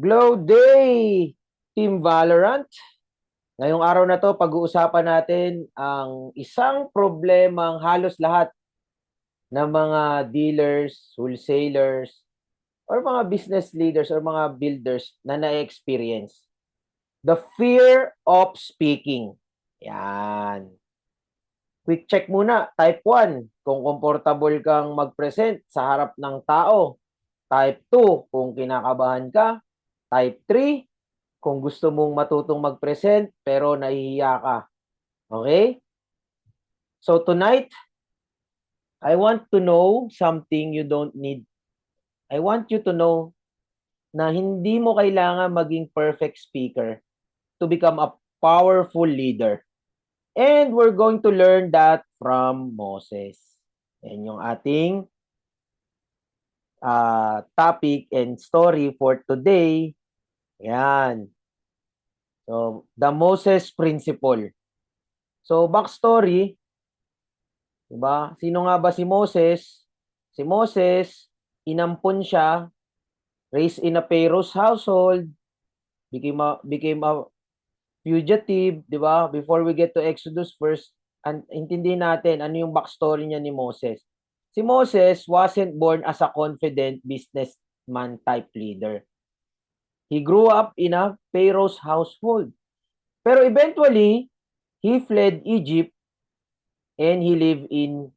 Glow Day, Team Valorant. Ngayong araw na to, pag-uusapan natin ang isang problemang halos lahat ng mga dealers, wholesalers, or mga business leaders or mga builders na na-experience. The fear of speaking. Yan. Quick check muna. Type 1, kung comfortable kang mag-present sa harap ng tao. Type 2, kung kinakabahan ka. Type 3, kung gusto mong matutong mag-present pero nahihiya ka. Okay? So tonight, I want to know something you don't need. I want you to know na hindi mo kailangan maging perfect speaker to become a powerful leader. And we're going to learn that from Moses. Yan yung ating topic and story for today. Yan. So, the Moses Principle. So, backstory, diba? Sino nga ba si Moses? Si Moses, inampun siya, raised in a Pharaoh's household, became a fugitive, di ba? Before we get to Exodus first, intindihin natin ano yung backstory niya ni Moses. Si Moses wasn't born as a confident businessman type leader. He grew up in a Pharaoh's household. Pero eventually, he fled Egypt and he lived in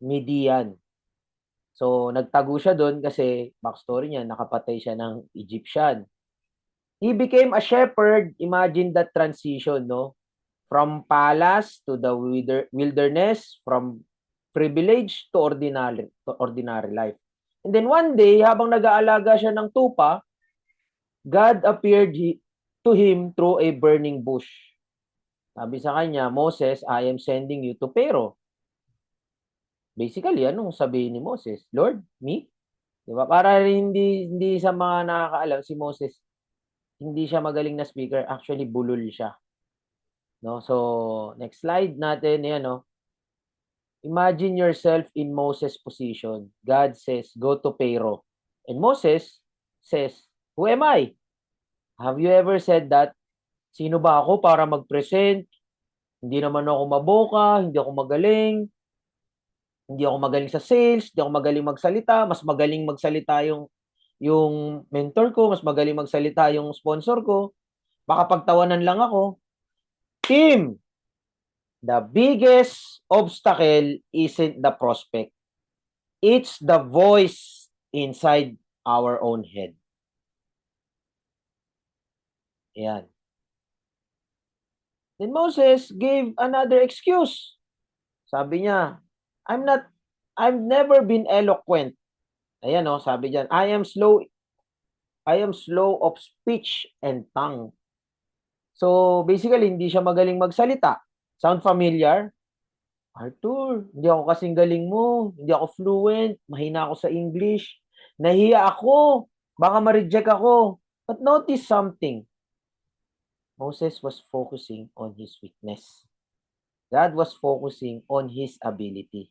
Midian. So, nagtago siya doon kasi backstory niya, nakapatay siya ng Egyptian. He became a shepherd. Imagine that transition, no? From palace to the wilderness, from privilege to ordinary life. And then one day, habang nag-aalaga siya ng tupa, God appeared to him through a burning bush. Sabi sa kanya, Moses, I am sending you to Pharaoh. Basically, anong sabihin ni Moses? Lord, me? Diba? Para hindi sa mga nakakaalam, si Moses, hindi siya magaling na speaker. Actually, bulol siya. No? So, next slide natin, yan, no? Imagine yourself in Moses' position. God says, go to Pharaoh. And Moses says, who am I? Have you ever said that? Sino ba ako para mag-present? Hindi naman ako maboka, hindi ako magaling, hindi ako magaling sa sales, hindi ako magaling magsalita, mas magaling magsalita yung mentor ko, mas magaling magsalita yung sponsor ko, baka pagtawanan lang ako. Team, the biggest obstacle isn't the prospect. It's the voice inside our own head. Yan. Then Moses gave another excuse. Sabi niya, I've never been eloquent. Ayan o, sabi diyan, I am slow of speech and tongue. So, basically, hindi siya magaling magsalita. Sound familiar? Arthur, hindi ako kasing galing mo. Hindi ako fluent. Mahina ako sa English. Nahiya ako. Baka ma-reject ako. But notice something. Moses was focusing on his weakness. God was focusing on his ability.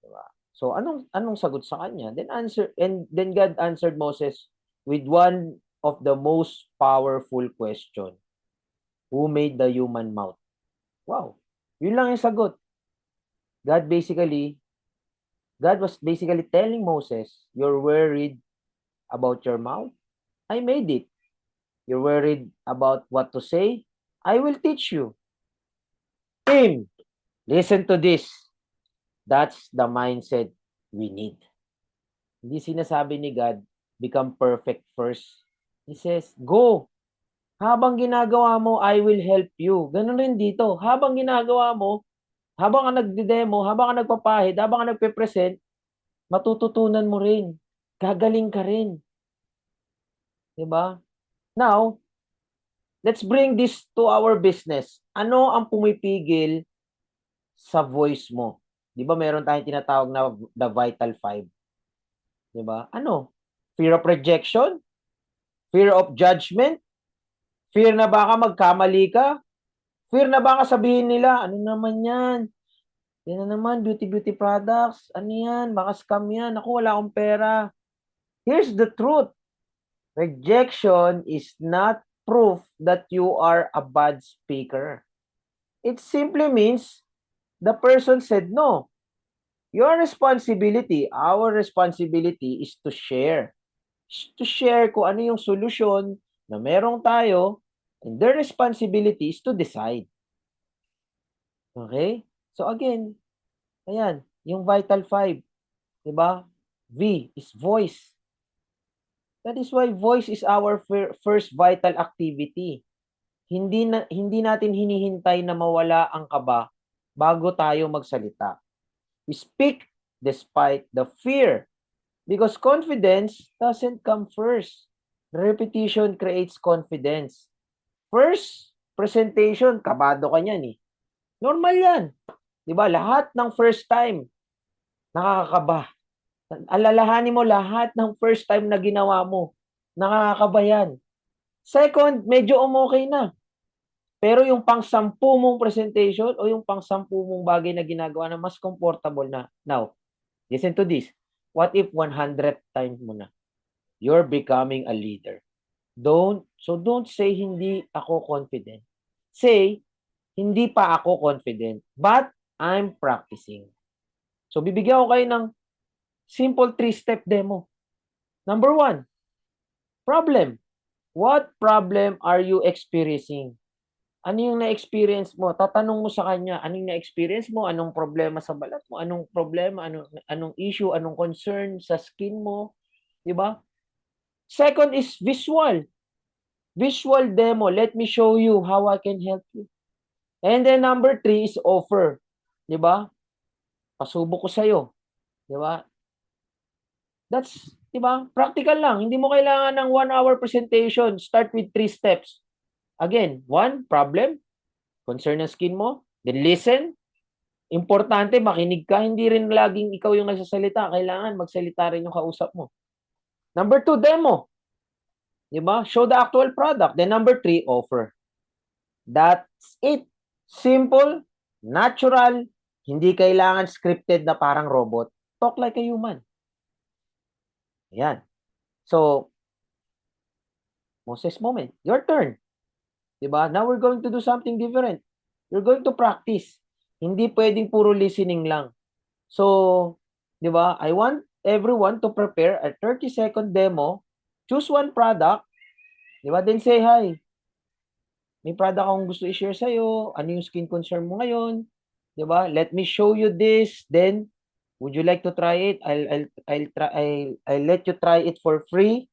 Diba? So, anong sagot sa kanya? Then God answered Moses with one of the most powerful question. Who made the human mouth? Wow. Yun lang yung sagot. God was basically telling Moses, you're worried about your mouth? I made it. You're worried about what to say? I will teach you. Team, listen to this. That's the mindset we need. Hindi sinasabi ni God, become perfect first. He says, go. Habang ginagawa mo, I will help you. Ganun rin dito. Habang ginagawa mo, habang ka nagde-demo, habang ka nagpapahid, habang ka nagpe-present, matututunan mo rin. Gagaling ka rin. Diba? Now, let's bring this to our business. Ano ang pumipigil sa voice mo? Diba meron tayong tinatawag na the vital five? Diba? Ano? Fear of rejection? Fear of judgment? Fear na baka magkamali ka? Fear na baka sabihin nila, ano naman yan? Yan na naman, beauty products. Ano yan? Baka scam yan. Ako, wala akong pera. Here's the truth. Rejection is not proof that you are a bad speaker. It simply means the person said no. Your responsibility, our responsibility is to share. To share kung ano yung solusyon na merong tayo, and their responsibility is to decide. Okay? So again, ayan, yung Vital 5, di ba? V is voice. That is why voice is our first vital activity. Hindi natin hinihintay na mawala ang kaba bago tayo magsalita. We speak despite the fear because confidence doesn't come first. Repetition creates confidence. First presentation, kabado ka niyan eh. Normal yan. 'Di ba? Lahat ng first time nakakakaba. Alalahanin mo lahat ng first time na ginawa mo. Nakakakaba yan. Second, medyo umokay na. Pero yung pang-sampu mong presentation o yung pang-sampu mong bagay na ginagawa na mas comfortable na. Now, listen to this. What if 100 times mo na? You're becoming a leader. Don't say hindi ako confident. Say, hindi pa ako confident, but I'm practicing. So, bibigyan ko kayo ng simple 3-step demo. Number 1, problem. What problem are you experiencing? Ano yung na-experience mo? Tatanong mo sa kanya, ano yung na-experience mo? Anong problema sa balat mo? Anong problema? Anong issue? Anong concern sa skin mo? Diba? Second is visual. Visual demo. Let me show you how I can help you. And then number 3 is offer. Diba? Pasubok ko sa'yo. Diba? That's, diba? Practical lang. Hindi mo kailangan ng 1-hour presentation. Start with 3 steps. Again, 1, problem. Concern ng skin mo. Then listen. Importante, makinig ka. Hindi rin laging ikaw yung nagsasalita. Kailangan magsalita rin yung kausap mo. Number 2, demo. Diba? Show the actual product. Then number 3, offer. That's it. Simple, natural, hindi kailangan scripted na parang robot. Talk like a human. Ayan. So, Moses moment. Your turn. Diba? Now we're going to do something different. You're going to practice. Hindi pwedeng puro listening lang. So, diba? I want everyone to prepare a 30-second demo. Choose one product. Diba? Then say hi. May product akong gusto i-share sa'yo. Ano yung skin concern mo ngayon? Diba? Let me show you this. Then, would you like to try it? I'll let you try it for free.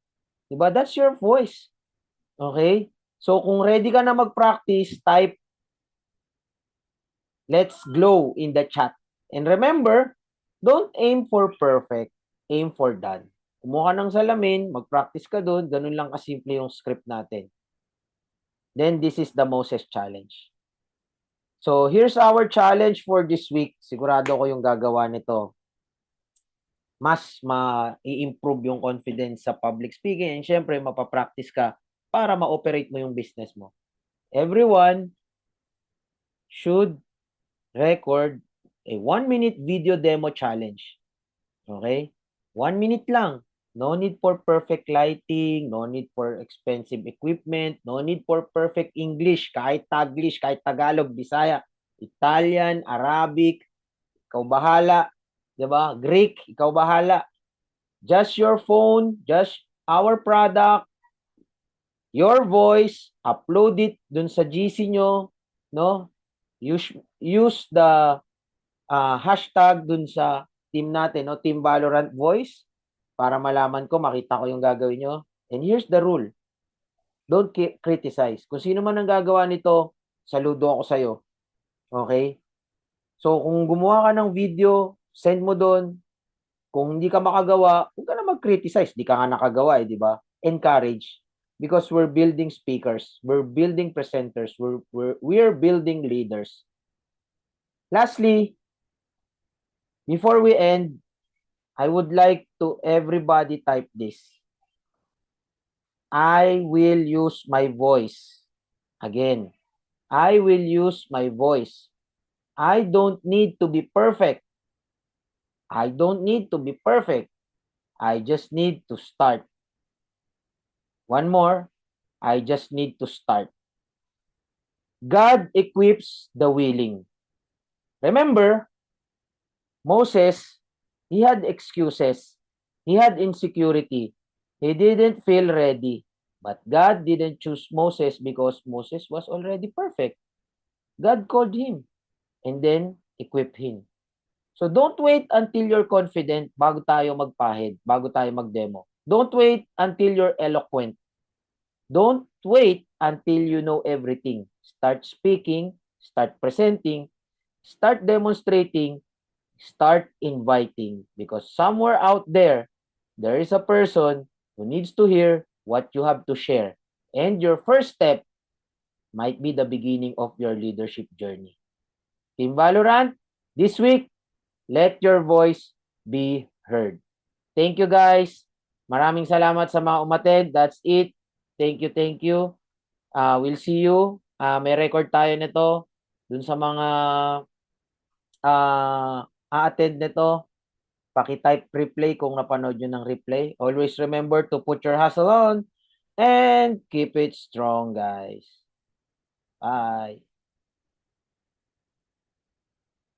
Diba? That's your voice. Okay? So, kung ready ka na mag-practice, type let's glow in the chat. And remember, don't aim for perfect. Aim for done. Kumuha ng salamin, mag-practice ka doon. Ganun lang kasimple yung script natin. Then, this is the Moses Challenge. So, here's our challenge for this week. Sigurado ko yung gagawa nito. Mas ma-i-improve yung confidence sa public speaking. And syempre, mapapractice ka para ma-operate mo yung business mo. Everyone should record a 1-minute video demo challenge. Okay? 1 minute lang. No need for perfect lighting, no need for expensive equipment, no need for perfect English, kahit Taglish, kahit Tagalog, Bisaya, Italian, Arabic, ikaw bahala. Diba? Greek, ikaw bahala. Just your phone, just our product, your voice, upload it dun sa GC nyo, no? Use the hashtag dun sa team natin, no? Team Valorant Voice, para malaman ko, makita ko yung gagawin nyo. And here's the rule. Don't criticize. Kung sino man ang gagawa nito, saludo ako sa'yo. Okay? So, kung gumawa ka ng video, send mo doon. Kung hindi ka makagawa, huwag ka na mag-criticize. Di ka nga nakagawa, di ba? Encourage. Because we're building speakers. We're building presenters. We're building leaders. Lastly, before we end, I would like to everybody type this. I will use my voice. Again, I will use my voice. I don't need to be perfect. I don't need to be perfect. I just need to start. One more. I just need to start. God equips the willing. Remember, Moses, he had excuses. He had insecurity. He didn't feel ready. But God didn't choose Moses because Moses was already perfect. God called him and then equipped him. So don't wait until you're confident bago tayo magpahid, bago tayo magdemo. Don't wait until you're eloquent. Don't wait until you know everything. Start speaking, start presenting, start demonstrating, start inviting. Because somewhere out there, there is a person who needs to hear what you have to share. And your first step might be the beginning of your leadership journey. Team Valorant, this week, let your voice be heard. Thank you guys. Maraming salamat sa mga umattend. That's it. Thank you, thank you. We'll see you. May record tayo nito dun sa mga a-attend nito. Paki-type replay kung napanood nyo ng replay. Always remember to put your hustle on and keep it strong, guys. Bye.